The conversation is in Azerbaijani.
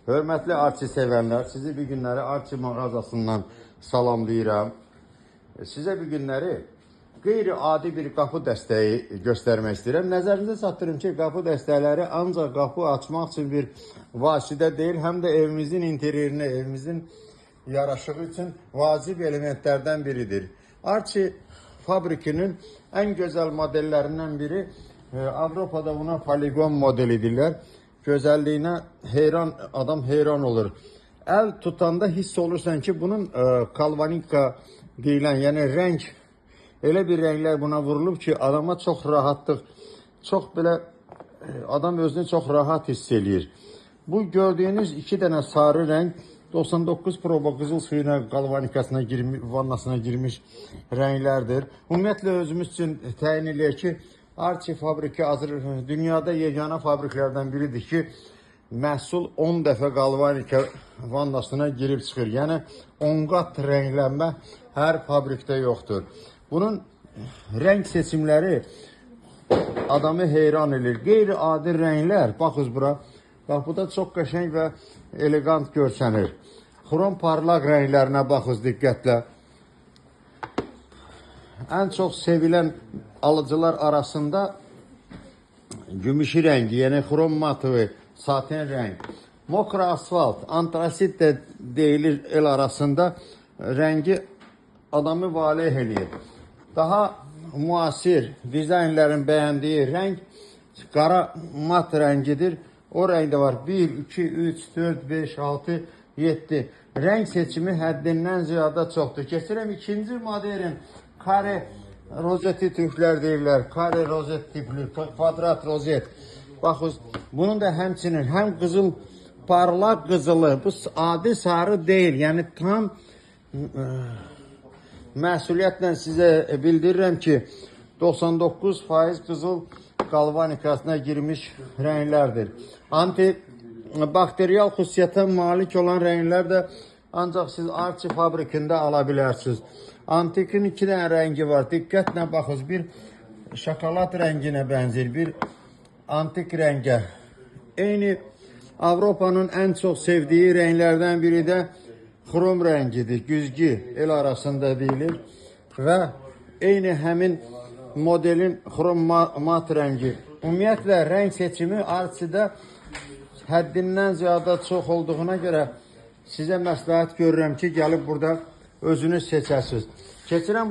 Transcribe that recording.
Hörmətli Arçi sevənlər, sizi bir günləri Arçi mağazasından salamlayıram. Sizə bir günləri qeyri-adi bir qapı dəstəyi göstərmək istəyirəm. Nəzərinizə çatdırım ki, qapı dəstəkləri ancaq qapı açmaq üçün bir vasitə deyil, həm də evimizin interyerinə, evimizin yaraşığı üçün vacib elementlərdən biridir. Arçi fabrikinin ən gözəl modellərindən biri, Avropada buna poligon modelidirlər. Gözəlliyinə adam heyran olur. Əl tutanda hiss olursan ki, bunun kalvanika deyilən, yəni rəng, elə bir rənglər buna vurulub ki, adama çox rahatlıq, çox belə adam özünü çox rahat hiss eləyir. Bu gördüyünüz iki dənə sarı rəng 99 proba qızıl suyuna, galvanikasına, vannasına girmiş rənglərdir. Ümumiyyətlə özümüz üçün təyin eləyək ki, Arçi fabriki dünyada yeganə fabriklərdən biridir ki, məhsul 10 dəfə galvanika vannasına girib çıxır. Yəni 10 qat rənglənmə hər fabrikdə yoxdur. Bunun rəng seçimləri adamı heyran edir. Qeyri-adi rənglər, baxız bura, bax bu da çox qəşəng və elegant görsənir. Xrom parlaq rənglərinə baxız diqqətlə. Ən çox sevilən alıcılar arasında gümüşü rəngi, yəni xrom matıvi, saten rəng, mokra asfalt, antrasit də deyilir el arasında, rəngi adamı valeh eləyir. Daha müasir dizaynlərin bəyəndiyi rəng qara mat rəngidir. O rəngdə var 1, 2, 3, 4, 5, 6, 7. Rəng seçimi həddindən ziyadə çoxdur. Keçirəm ikinci modelin kare rozeti türklər deyirlər. Kare rozet tipli, kvadrat rozet. Baxın, bunun da həmçinin həm qızıl, parlaq qızılı, bu adi sarı deyil. Yəni tam məsuliyyətlə sizə bildirirəm ki, 99% qızıl galvanikasına girmiş rənglərdir. Antibakteriyal xüsusiyyətə malik olan rənglər də ancaq siz Arçi fabrikində ala bilərsiniz. Antikin iki dənə rəngi var. Diqqətlə baxın, bir şokolad rənginə bənzir, bir antik rəngə. Eyni Avropanın ən çox sevdiyi rənglərdən biri də xrom rəngidir. Güzgü el arasında deyilir və eyni həmin modelin xrom mat rəngi. Ümumiyyətlə, rəng seçimi Arçidə həddindən ziyadə çox olduğuna görə sizə məsləhət görürəm ki, gəlib burada özünüz seçəsiniz. Keçirəm bunu.